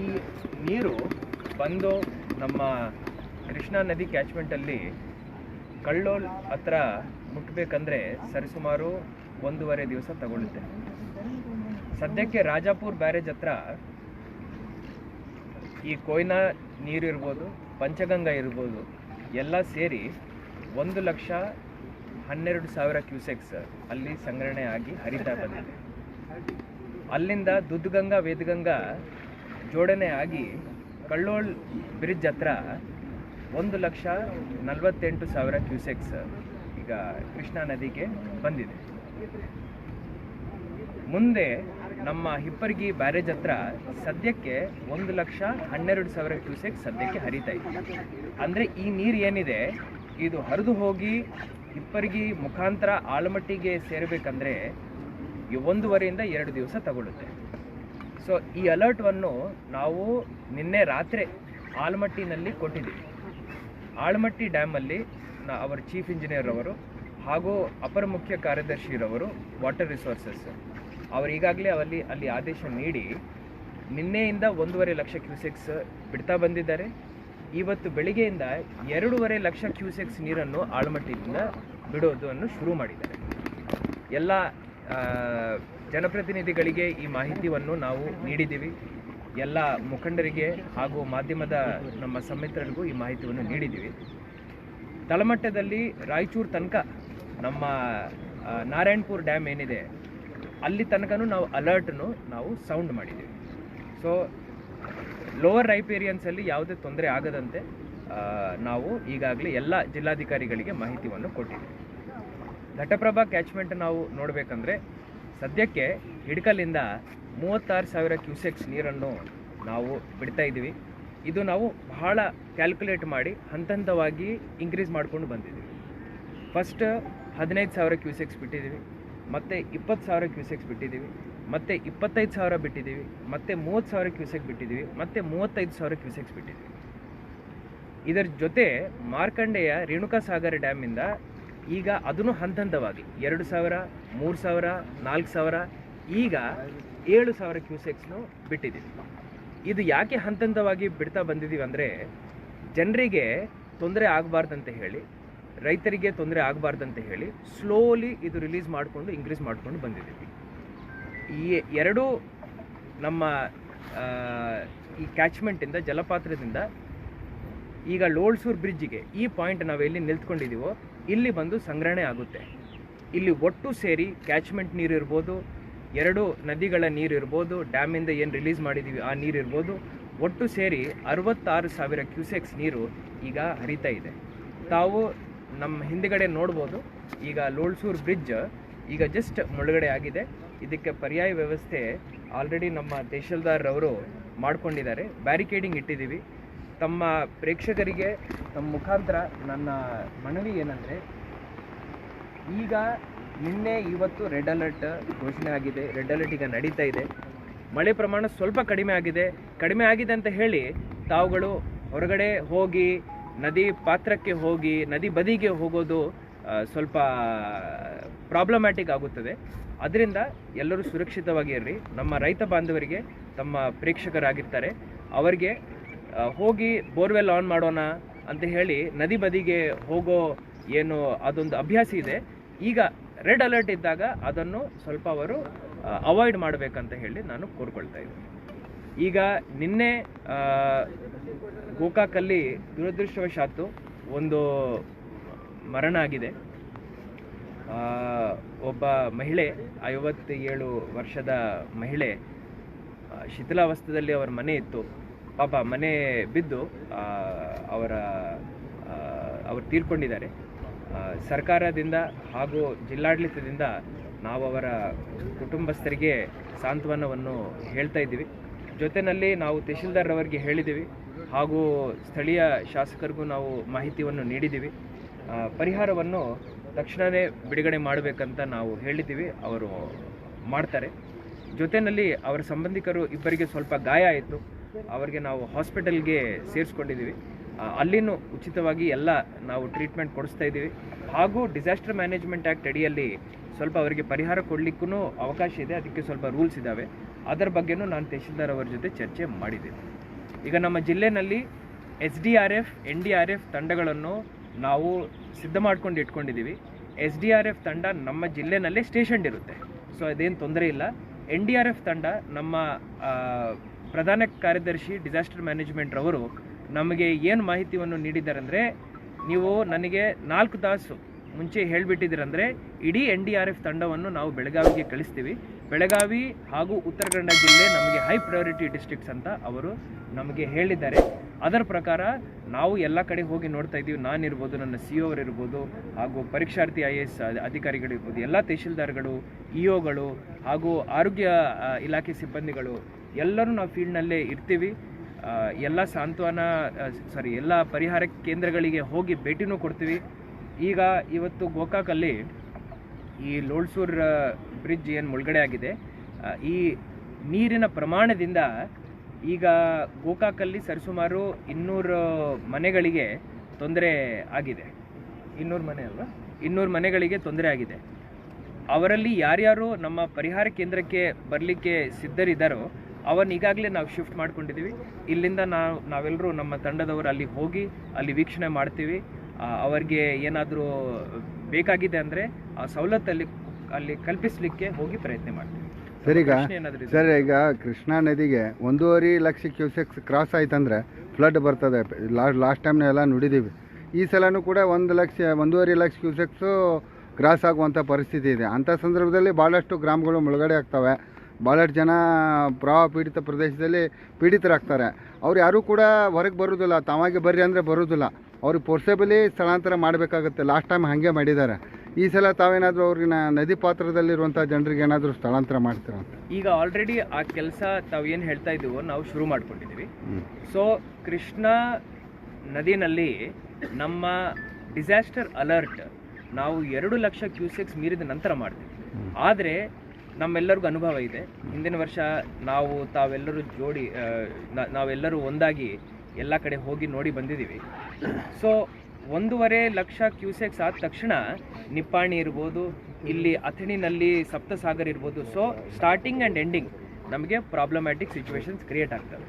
ಈ ನೀರು ಬಂದು ನಮ್ಮ ಕೃಷ್ಣಾ ನದಿ ಕ್ಯಾಚ್ಮೆಂಟಲ್ಲಿ ಕಳ್ಳೋಲ್ ಹತ್ರ ಮುಟ್ಟಬೇಕಂದ್ರೆ ಸರಿಸುಮಾರು 1.5 ದಿವಸ ತಗೊಳ್ಳುತ್ತೆ. ಸದ್ಯಕ್ಕೆ ರಾಜಾಪುರ್ ಬ್ಯಾರೇಜ್ ಹತ್ರ ಈ ಕೊಯ್ನಾ ನೀರು ಇರ್ಬೋದು, ಪಂಚಗಂಗಾ ಇರ್ಬೋದು, ಎಲ್ಲ ಸೇರಿ 1,12,000 ಕ್ಯೂಸೆಕ್ಸ್ ಅಲ್ಲಿ ಸಂಗ್ರಹಣೆ ಆಗಿ ಹರಿತಾ ಬಂದಿದೆ. ಅಲ್ಲಿಂದ ದುದ್ಗಂಗಾ ವೇದಗಂಗಾ ಜೋಡಣೆ ಆಗಿ ಕಳ್ಳೋಳ್ ಬ್ರಿಡ್ಜ್ ಹತ್ರ 1,48,000 ಕ್ಯೂಸೆಕ್ಸ್ ಈಗ ಕೃಷ್ಣಾ ನದಿಗೆ ಬಂದಿದೆ. ಮುಂದೆ ನಮ್ಮ ಹಿಪ್ಪರ್ಗಿ ಬ್ಯಾರೇಜ್ ಹತ್ರ ಸದ್ಯಕ್ಕೆ 1,12,000 ಕ್ಯೂಸೆಕ್ಸ್ ಸದ್ಯಕ್ಕೆ ಹರಿತಾ ಇದೆ. ಅಂದರೆ ಈ ನೀರು ಏನಿದೆ ಇದು ಹರಿದು ಹೋಗಿ ಹಿಪ್ಪರ್ಗಿ ಮುಖಾಂತರ ಆಲಮಟ್ಟಿಗೆ ಸೇರಬೇಕಂದ್ರೆ 1.5ರಿಂದ 2 ದಿವಸ ತಗೊಳ್ಳುತ್ತೆ. ಸೊ ಈ ಅಲರ್ಟನ್ನು ನಾವು ನಿನ್ನೆ ರಾತ್ರಿ ಆಲಮಟ್ಟಿನಲ್ಲಿ ಕೊಟ್ಟಿದ್ದೀವಿ. ಆಲಮಟ್ಟಿ ಡ್ಯಾಮಲ್ಲಿ ಅವರ ಚೀಫ್ ಇಂಜಿನಿಯರ್ ಅವರು ಹಾಗೂ ಅಪರ ಮುಖ್ಯ ಕಾರ್ಯದರ್ಶಿರವರು ವಾಟರ್ ರಿಸೋರ್ಸಸ್ ಅವರು ಈಗಾಗಲೇ ಅಲ್ಲಿ ಆದೇಶ ನೀಡಿ ನಿನ್ನೆಯಿಂದ 1.5 ಲಕ್ಷ ಕ್ಯೂಸೆಕ್ಸ್ ಬಿಡ್ತಾ ಬಂದಿದ್ದಾರೆ. ಇವತ್ತು ಬೆಳಿಗ್ಗೆಯಿಂದ 2.5 ಲಕ್ಷ ಕ್ಯೂಸೆಕ್ಸ್ ನೀರನ್ನು ಆಲಮಟ್ಟಿಯಿಂದ ಬಿಡೋದನ್ನು ಶುರು ಮಾಡಿದ್ದಾರೆ. ಎಲ್ಲ ಜನಪ್ರತಿನಿಧಿಗಳಿಗೆ ಈ ಮಾಹಿತಿಯನ್ನು ನಾವು ನೀಡಿದ್ದೀವಿ. ಎಲ್ಲ ಮುಖಂಡರಿಗೆ ಹಾಗೂ ಮಾಧ್ಯಮದ ನಮ್ಮ ಸಮಿತ್ರರಿಗೂ ಈ ಮಾಹಿತಿಯನ್ನು ನೀಡಿದ್ದೀವಿ. ತಳಮಟ್ಟದಲ್ಲಿ ರಾಯಚೂರು ತನಕ ನಮ್ಮ ನಾರಾಯಣಪುರ ಡ್ಯಾಮ್ ಏನಿದೆ ಅಲ್ಲಿ ತನಕನೂ ನಾವು ಅಲರ್ಟನ್ನು ನಾವು ಸೌಂಡ್ ಮಾಡಿದ್ದೀವಿ. ಸೊ ಲೋವರ್ ರೈಪೇರಿಯನ್ಸಲ್ಲಿ ಯಾವುದೇ ತೊಂದರೆ ಆಗದಂತೆ ನಾವು ಈಗಾಗಲೇ ಎಲ್ಲ ಜಿಲ್ಲಾಧಿಕಾರಿಗಳಿಗೆ ಮಾಹಿತಿಯನ್ನು ಕೊಟ್ಟಿದ್ದೀವಿ. ಘಟಪ್ರಭಾ ಕ್ಯಾಚ್ಮೆಂಟ್ ನಾವು ನೋಡಬೇಕಂದ್ರೆ ಸದ್ಯಕ್ಕೆ ಹಿಡ್ಕಲಿಂದ 36,000 ಕ್ಯೂಸೆಕ್ಸ್ ನೀರನ್ನು ನಾವು ಬಿಡ್ತಾ ಇದ್ದೀವಿ. ಇದು ನಾವು ಬಹಳ ಕ್ಯಾಲ್ಕುಲೇಟ್ ಮಾಡಿ ಹಂತವಾಗಿ ಇನ್ಕ್ರೀಸ್ ಮಾಡ್ಕೊಂಡು ಬಂದಿದ್ದೀವಿ. ಫಸ್ಟ್ 15,000 ಕ್ಯೂಸೆಕ್ಸ್ ಬಿಟ್ಟಿದ್ದೀವಿ, ಮತ್ತು 20,000 ಕ್ಯೂಸೆಕ್ಸ್ ಬಿಟ್ಟಿದ್ದೀವಿ, ಮತ್ತು 25,000 ಬಿಟ್ಟಿದ್ದೀವಿ, ಮತ್ತು 30,000 ಕ್ಯೂಸೆಕ್ ಬಿಟ್ಟಿದ್ದೀವಿ, ಮತ್ತು 35,000 ಕ್ಯೂಸೆಕ್ಸ್ ಬಿಟ್ಟಿದ್ದೀವಿ. ಇದರ ಜೊತೆ ಮಾರ್ಕಂಡೇಯ ರೇಣುಕಾಸಾಗರ ಡ್ಯಾಮಿಂದ ಈಗ ಅದನ್ನು ಹಂತವಾಗಿ 2,000, 3,000, 4,000 ಈಗ 7,000 ಕ್ಯೂಸೆಕ್ಸ್ನು ಬಿಟ್ಟಿದ್ದೀವಿ. ಇದು ಯಾಕೆ ಹಂತವಾಗಿ ಬಿಡ್ತಾ ಬಂದಿದ್ದೀವಿ ಅಂದರೆ ಜನರಿಗೆ ತೊಂದರೆ ಆಗಬಾರ್ದಂತ ಹೇಳಿ, ರೈತರಿಗೆ ತೊಂದರೆ ಆಗಬಾರ್ದಂತ ಹೇಳಿ ಸ್ಲೋಲಿ ಇದು ರಿಲೀಸ್ ಮಾಡಿಕೊಂಡು ಇನ್ಕ್ರೀಸ್ ಮಾಡ್ಕೊಂಡು ಬಂದಿದ್ದೀವಿ. ಈ ಎರಡೂ ನಮ್ಮ ಈ ಕ್ಯಾಚ್ಮೆಂಟಿಂದ ಜಲಪಾತ್ರದಿಂದ ಈಗ ಲೋಳ್ಸೂರು ಬ್ರಿಡ್ಜಿಗೆ ಈ ಪಾಯಿಂಟ್ ನಾವು ಎಲ್ಲಿ ನಿಂತ್ಕೊಂಡಿದ್ದೀವೋ ಇಲ್ಲಿ ಬಂದು ಸಂಗ್ರಹಣೆ ಆಗುತ್ತೆ. ಇಲ್ಲಿ ಒಟ್ಟು ಸೇರಿ ಕ್ಯಾಚ್ಮೆಂಟ್ ನೀರು ಇರ್ಬೋದು, 2 ನದಿಗಳ ನೀರು ಇರ್ಬೋದು, ಡ್ಯಾಮಿಂದ ಏನು ರಿಲೀಸ್ ಮಾಡಿದ್ದೀವಿ ಆ ನೀರು ಇರ್ಬೋದು, ಒಟ್ಟು ಸೇರಿ 66,000 ಕ್ಯೂಸೆಕ್ಸ್ ನೀರು ಈಗ ಹರಿತಾ ಇದೆ. ತಾವು ನಮ್ಮ ಹಿಂದುಗಡೆ ನೋಡ್ಬೋದು, ಈಗ ಲೋಳ್ಸೂರು ಬ್ರಿಡ್ಜ್ ಈಗ ಜಸ್ಟ್ ಮುಳುಗಡೆ ಆಗಿದೆ. ಇದಕ್ಕೆ ಪರ್ಯಾಯ ವ್ಯವಸ್ಥೆ ಆಲ್ರೆಡಿ ನಮ್ಮ ತಹಶೀಲ್ದಾರ್ ಅವರು ಮಾಡ್ಕೊಂಡಿದ್ದಾರೆ. ಬ್ಯಾರಿಕೇಡಿಂಗ್ ಇಟ್ಟಿದ್ದೀವಿ. ತಮ್ಮ ಪ್ರೇಕ್ಷಕರಿಗೆ ತಮ್ಮ ಮುಖಾಂತರ ನನ್ನ ಮನವಿ ಏನಂದರೆ, ಈಗ ನಿನ್ನೆ ಇವತ್ತು ರೆಡ್ ಅಲರ್ಟ್ ಘೋಷಣೆ ಆಗಿದೆ. ರೆಡ್ ಅಲರ್ಟ್ ಈಗ ನಡೀತಾ ಇದೆ. ಮಳೆ ಪ್ರಮಾಣ ಸ್ವಲ್ಪ ಕಡಿಮೆ ಆಗಿದೆ ಅಂತ ಹೇಳಿ ತಾವುಗಳು ಹೊರಗಡೆ ಹೋಗಿ ನದಿ ಪಾತ್ರಕ್ಕೆ ಹೋಗಿ ನದಿ ಬದಿಗೆ ಹೋಗೋದು ಸ್ವಲ್ಪ ಪ್ರಾಬ್ಲಮ್ಯಾಟಿಕ್ ಆಗುತ್ತದೆ. ಅದರಿಂದ ಎಲ್ಲರೂ ಸುರಕ್ಷಿತವಾಗಿ ಇರ್ರಿ. ನಮ್ಮ ರೈತ ಬಾಂಧವರಿಗೆ, ತಮ್ಮ ಪ್ರೇಕ್ಷಕರಾಗಿರ್ತಾರೆ, ಅವರಿಗೆ ಹೋಗಿ ಬೋರ್ವೆಲ್ ಆನ್ ಮಾಡೋಣ ಅಂತ ಹೇಳಿ ನದಿ ಬದಿಗೆ ಹೋಗೋ ಏನು ಅದೊಂದು ಅಭ್ಯಾಸ ಇದೆ. ಈಗ ರೆಡ್ ಅಲರ್ಟ್ ಇದ್ದಾಗ ಅದನ್ನು ಸ್ವಲ್ಪ ಅವರು ಅವಾಯ್ಡ್ ಮಾಡಬೇಕಂತ ಹೇಳಿ ನಾನು ಕೋರ್ಕೊಳ್ತಾ ಇದ್ದೀನಿ. ಈಗ ನಿನ್ನೆ ಗೋಕಾಕಲ್ಲಿ ದುರದೃಷ್ಟವಶಾತ್ತು ಒಂದು ಮರಣ ಆಗಿದೆ. ಒಬ್ಬ ಮಹಿಳೆ, 57 ವರ್ಷದ ಮಹಿಳೆ, ಶಿಥಿಲಾವಸ್ಥೆಯಲ್ಲಿ ಅವರ ಮನೆ ಇತ್ತು. ಪಾಪ ಮನೆ ಬಿದ್ದು ಅವರು ತೀರ್ಕೊಂಡಿದ್ದಾರೆ. ಸರ್ಕಾರದಿಂದ ಹಾಗೂ ಜಿಲ್ಲಾಡಳಿತದಿಂದ ನಾವು ಅವರ ಕುಟುಂಬಸ್ಥರಿಗೆ ಸಾಂತ್ವನವನ್ನು ಹೇಳ್ತಾ ಇದ್ದೀವಿ. ಜೊತೆಯಲ್ಲಿ ನಾವು ತಹಶೀಲ್ದಾರ್ ಅವರಿಗೆ ಹೇಳಿದ್ದೀವಿ ಹಾಗೂ ಸ್ಥಳೀಯ ಶಾಸಕರಿಗೂ ನಾವು ಮಾಹಿತಿಯನ್ನು ನೀಡಿದ್ದೀವಿ. ಪರಿಹಾರವನ್ನು ತಕ್ಷಣವೇ ಬಿಡುಗಡೆ ಮಾಡಬೇಕಂತ ನಾವು ಹೇಳಿದ್ದೀವಿ. ಅವರು ಮಾಡ್ತಾರೆ. ಜೊತೆಯಲ್ಲಿ ಅವರ ಸಂಬಂಧಿಕರು ಇಬ್ಬರಿಗೆ ಸ್ವಲ್ಪ ಗಾಯ ಆಯಿತು. ಅವರಿಗೆ ನಾವು ಹಾಸ್ಪಿಟಲ್ಗೆ ಸೇರಿಸ್ಕೊಂಡಿದ್ದೀವಿ. ಅಲ್ಲಿನೂ ಉಚಿತವಾಗಿ ಎಲ್ಲ ನಾವು ಟ್ರೀಟ್ಮೆಂಟ್ ಕೊಡಿಸ್ತಾ ಇದ್ದೀವಿ. ಹಾಗೂ ಡಿಸಾಸ್ಟರ್ ಮ್ಯಾನೇಜ್ಮೆಂಟ್ ಆ್ಯಕ್ಟ್ ಅಡಿಯಲ್ಲಿ ಸ್ವಲ್ಪ ಅವರಿಗೆ ಪರಿಹಾರ ಕೊಡಲಿಕ್ಕೂ ಅವಕಾಶ ಇದೆ. ಅದಕ್ಕೆ ಸ್ವಲ್ಪ ರೂಲ್ಸ್ ಇದ್ದಾವೆ. ಅದರ ಬಗ್ಗೆನೂ ನಾನು ತಹಶೀಲ್ದಾರ್ ಅವರ ಜೊತೆ ಚರ್ಚೆ ಮಾಡಿದ್ದೀನಿ. ಈಗ ನಮ್ಮ ಜಿಲ್ಲೆಯಲ್ಲಿ SDRF NDRF ತಂಡಗಳನ್ನು ನಾವು ಸಿದ್ಧ ಮಾಡ್ಕೊಂಡು ಇಟ್ಕೊಂಡಿದ್ದೀವಿ. SDRF ತಂಡ ನಮ್ಮ ಜಿಲ್ಲೆನಲ್ಲೇ ಸ್ಟೇಷನ್ ಇರುತ್ತೆ, ಸೊ ಅದೇನು ತೊಂದರೆ ಇಲ್ಲ. NDRF ತಂಡ ನಮ್ಮ ಪ್ರಧಾನ ಕಾರ್ಯದರ್ಶಿ ಡಿಸಾಸ್ಟರ್ ಮ್ಯಾನೇಜ್ಮೆಂಟ್ ರವರು ನಮಗೆ ಏನು ಮಾಹಿತಿಯನ್ನು ನೀಡಿದ್ದಾರೆ ಅಂದರೆ, ನೀವು ನನಗೆ 4 ತಾಸು ಮುಂಚೆ ಹೇಳಿಬಿಟ್ಟಿದ್ದೀರಂದರೆ ಇಡೀ NDRF ತಂಡವನ್ನು ನಾವು ಬೆಳಗಾವಿಗೆ ಕಳಿಸ್ತೀವಿ. ಬೆಳಗಾವಿ ಹಾಗೂ ಉತ್ತರ ಕನ್ನಡ ಜಿಲ್ಲೆ ನಮಗೆ ಹೈ ಪ್ರಯಾರಿಟಿ ಡಿಸ್ಟ್ರಿಕ್ಟ್ಸ್ ಅಂತ ಅವರು ನಮಗೆ ಹೇಳಿದ್ದಾರೆ. ಅದರ ಪ್ರಕಾರ ನಾವು ಎಲ್ಲ ಕಡೆ ಹೋಗಿ ನೋಡ್ತಾ ಇದ್ದೀವಿ. ನಾನಿರ್ಬೋದು, ನನ್ನ CO ಅವರಿರ್ಬೋದು, ಹಾಗೂ ಪರೀಕ್ಷಾರ್ಥಿ IAS ಅಧಿಕಾರಿಗಳಿರ್ಬೋದು, ಎಲ್ಲ ತಹಶೀಲ್ದಾರ್ಗಳು, EOಗಳು ಹಾಗೂ ಆರೋಗ್ಯ ಇಲಾಖೆ ಸಿಬ್ಬಂದಿಗಳು ಎಲ್ಲರೂ ನಾವು ಫೀಲ್ಡ್ನಲ್ಲೇ ಇರ್ತೀವಿ. ಎಲ್ಲ ಎಲ್ಲ ಪರಿಹಾರ ಕೇಂದ್ರಗಳಿಗೆ ಹೋಗಿ ಭೇಟಿನೂ ಕೊಡ್ತೀವಿ. ಈಗ ಇವತ್ತು ಗೋಕಾಕಲ್ಲಿ ಈ ಲೋಳ್ಸೂರ್ ಬ್ರಿಡ್ಜ್ ಏನು ಮುಳುಗಡೆ ಆಗಿದೆ, ಈ ನೀರಿನ ಪ್ರಮಾಣದಿಂದ ಈಗ ಗೋಕಾಕಲ್ಲಿ ಸರಿಸುಮಾರು 200 ಮನೆಗಳಿಗೆ ತೊಂದರೆ ಆಗಿದೆ. 200 ಮನೆ ಅಲ್ವಾ? 200 ಮನೆಗಳಿಗೆ ತೊಂದರೆ ಆಗಿದೆ. ಅವರಲ್ಲಿ ಯಾರ್ಯಾರು ನಮ್ಮ ಪರಿಹಾರ ಕೇಂದ್ರಕ್ಕೆ ಬರಲಿಕ್ಕೆ ಸಿದ್ಧರಿದ್ದಾರೋ ಅವನ್ನ ಈಗಾಗಲೇ ನಾವು ಶಿಫ್ಟ್ ಮಾಡ್ಕೊಂಡಿದ್ದೀವಿ. ಇಲ್ಲಿಂದ ನಾವೆಲ್ಲರೂ ನಮ್ಮ ತಂಡದವರು ಅಲ್ಲಿ ಹೋಗಿ ಅಲ್ಲಿ ವೀಕ್ಷಣೆ ಮಾಡ್ತೀವಿ. ಅವರಿಗೆ ಏನಾದರೂ ಬೇಕಾಗಿದೆ ಅಂದರೆ ಆ ಸವಲತ್ತಲ್ಲಿ ಅಲ್ಲಿ ಕಲ್ಪಿಸಲಿಕ್ಕೆ ಹೋಗಿ ಪ್ರಯತ್ನ ಮಾಡ್ತೀವಿ. ಸರ್, ಈಗ ಕೃಷ್ಣಾ ನದಿಗೆ 1.5 ಲಕ್ಷ ಕ್ಯೂಸೆಕ್ಸ್ ಕ್ರಾಸ್ ಆಯ್ತಂದ್ರೆ ಫ್ಲಡ್ ಬರ್ತದೆ. ಲಾಸ್ಟ್ ಟೈಮ್ ಎಲ್ಲ ನುಡಿದೀವಿ. ಈ ಸಲನೂ ಕೂಡ 1.5 ಲಕ್ಷ ಕ್ಯೂಸೆಕ್ಸು ಕ್ರಾಸ್ ಆಗುವಂಥ ಪರಿಸ್ಥಿತಿ ಇದೆ. ಅಂಥ ಸಂದರ್ಭದಲ್ಲಿ ಭಾಳಷ್ಟು ಗ್ರಾಮಗಳು ಮುಳುಗಡೆ ಆಗ್ತವೆ. ಭಾಳಷ್ಟು ಜನ ಪ್ರವಾಹ ಪೀಡಿತ ಪ್ರದೇಶದಲ್ಲಿ ಪೀಡಿತರಾಗ್ತಾರೆ. ಅವ್ರು ಯಾರೂ ಕೂಡ ಹೊರಗೆ ಬರೋದಿಲ್ಲ. ತಾವಾಗಿ ಬರ್ರಿ ಅಂದರೆ ಬರೋದಿಲ್ಲ. ಅವ್ರಿಗೆ ಫೋರ್ಸೇಬಲಿ ಸ್ಥಳಾಂತರ ಮಾಡಬೇಕಾಗುತ್ತೆ. ಲಾಸ್ಟ್ ಟೈಮ್ ಹಾಗೆ ಮಾಡಿದ್ದಾರೆ. ಈ ಸಲ ತಾವೇನಾದರೂ ಅವ್ರಿಗೆ ನದಿ ಪಾತ್ರದಲ್ಲಿರುವಂಥ ಜನರಿಗೆ ಏನಾದರೂ ಸ್ಥಳಾಂತರ ಮಾಡ್ತೀರಾ? ಈಗ ಆಲ್ರೆಡಿ ಆ ಕೆಲಸ ತಾವು ಏನು ಹೇಳ್ತಾ ಇದ್ದೀವೋ ನಾವು ಶುರು ಮಾಡ್ಕೊಂಡಿದ್ದೀವಿ. ಸೊ ಕೃಷ್ಣಾ ನದಿನಲ್ಲಿ ನಮ್ಮ ಡಿಸಾಸ್ಟರ್ ಅಲರ್ಟ್ ನಾವು 2 ಲಕ್ಷ ಕ್ಯೂಸೆಕ್ಸ್ ಮೀರಿದ ನಂತರ ಮಾಡ್ತೀವಿ. ಆದರೆ ನಮ್ಮೆಲ್ಲರಿಗೂ ಅನುಭವ ಇದೆ. ಹಿಂದಿನ ವರ್ಷ ತಾವೆಲ್ಲರೂ ನಾವೆಲ್ಲರೂ ಒಂದಾಗಿ ಎಲ್ಲ ಕಡೆ ಹೋಗಿ ನೋಡಿ ಬಂದಿದ್ದೀವಿ. ಸೊ 1.5 ಲಕ್ಷ ಕ್ಯೂಸೆಕ್ಸ್ ಆದ ತಕ್ಷಣ ನಿಪ್ಪಾಣಿ ಇರ್ಬೋದು, ಇಲ್ಲಿ ಅಥಣಿನಲ್ಲಿ ಸಪ್ತಸಾಗರ್ ಇರ್ಬೋದು. ಸೊ ಸ್ಟಾರ್ಟಿಂಗ್ ಆ್ಯಂಡ್ ಎಂಡಿಂಗ್ ನಮಗೆ ಪ್ರಾಬ್ಲಮ್ಯಾಟಿಕ್ ಸಿಚುವೇಶನ್ಸ್ ಕ್ರಿಯೇಟ್ ಆಗ್ತವೆ.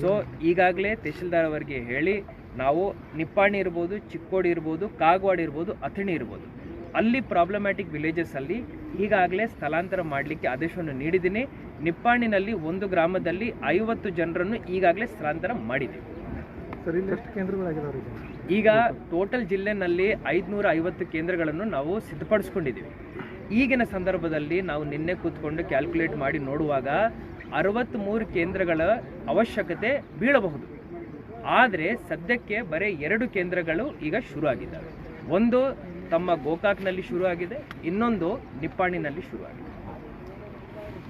ಸೊ ಈಗಾಗಲೇ ತಹಶೀಲ್ದಾರ್ ಅವರಿಗೆ ಹೇಳಿ ನಾವು ನಿಪ್ಪಾಣಿ ಇರ್ಬೋದು, ಚಿಕ್ಕೋಡಿ ಇರ್ಬೋದು, ಕಾಗವಾಡ ಇರ್ಬೋದು, ಅಥಣಿ ಇರ್ಬೋದು, ಅಲ್ಲಿ ಪ್ರಾಬ್ಲಮ್ಯಾಟಿಕ್ ವಿಲೇಜಸ್ಸಲ್ಲಿ ಈಗಾಗಲೇ ಸ್ಥಳಾಂತರ ಮಾಡಲಿಕ್ಕೆ ಆದೇಶವನ್ನು ನೀಡಿದ್ದೀನಿ. ನಿಪ್ಪಾಣಿನಲ್ಲಿ 1 ಗ್ರಾಮದಲ್ಲಿ 50 ಜನರನ್ನು ಈಗಾಗಲೇ ಸ್ಥಳಾಂತರ ಮಾಡಿದ್ದೀವಿ. ಈಗ ಟೋಟಲ್ ಜಿಲ್ಲೆನಲ್ಲಿ 550 ಕೇಂದ್ರಗಳನ್ನು ನಾವು ಸಿದ್ಧಪಡಿಸ್ಕೊಂಡಿದ್ದೀವಿ. ಈಗಿನ ಸಂದರ್ಭದಲ್ಲಿ ನಾವು ನಿನ್ನೆ ಕೂತ್ಕೊಂಡು ಕ್ಯಾಲ್ಕುಲೇಟ್ ಮಾಡಿ ನೋಡುವಾಗ 63 ಕೇಂದ್ರಗಳ ಅವಶ್ಯಕತೆ ಬೀಳಬಹುದು. ಆದರೆ ಸದ್ಯಕ್ಕೆ ಬರೀ 2 ಕೇಂದ್ರಗಳು ಈಗ ಶುರು ಆಗಿದ್ದಾವೆ. ಒಂದು ತಮ್ಮ ಗೋಕಾಕ್ನಲ್ಲಿ ಶುರು ಆಗಿದೆ, ಇನ್ನೊಂದು ನಿಪ್ಪಾಣಿನಲ್ಲಿ ಶುರು ಆಗಿದೆ.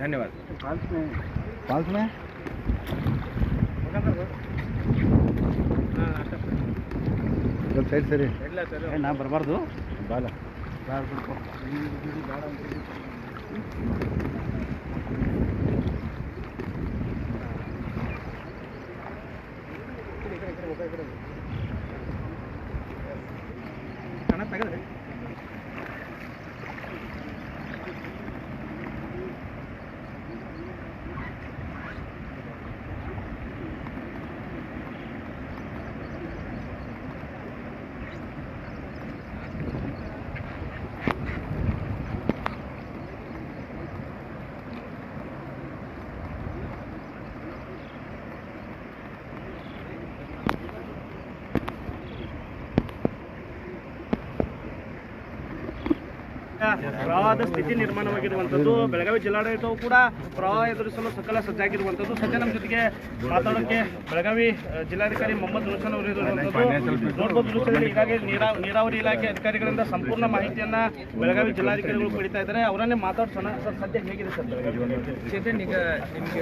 ಧನ್ಯವಾದ. ಸರಿ ನಾ ಬರಬಾರ್ದು. ಬಾಲ ಪ್ರವಾಹದ ಸ್ಥಿತಿ ನಿರ್ಮಾಣವಾಗಿರುವಂಥದ್ದು. ಬೆಳಗಾವಿ ಜಿಲ್ಲಾಡಳಿತವು ಕೂಡ ಪ್ರವಾಹ ಎದುರಿಸಲು ಸಕಲ ಸಜ್ಜಾಗಿರುವಂಥದ್ದು. ಸದ್ಯ ನಮ್ಮ ಜೊತೆಗೆ ಮಾತಾಡೋಕ್ಕೆ ಬೆಳಗಾವಿ ಜಿಲ್ಲಾಧಿಕಾರಿ ಮೊಹಮ್ಮದ್ ರೋಷನ್ ಅವರು ಇರುವಂಥದ್ದು. ನೋಡ್ಬೋದು ದೃಶ್ಯದಲ್ಲಿ ಈಗಾಗಲೇ ನೀರಾವರಿ ಇಲಾಖೆ ಅಧಿಕಾರಿಗಳಿಂದ ಸಂಪೂರ್ಣ ಮಾಹಿತಿಯನ್ನ ಬೆಳಗಾವಿ ಜಿಲ್ಲಾಧಿಕಾರಿಗಳು ಪಡಿತಾ ಇದ್ದಾರೆ. ಅವರನ್ನೇ ಮಾತಾಡ್ಸೋಣ. ಸರ್, ಸದ್ಯ ಹೇಗಿದೆ ಸರ್? ಚೇತನ್, ಈಗ ನಿಮಗೆ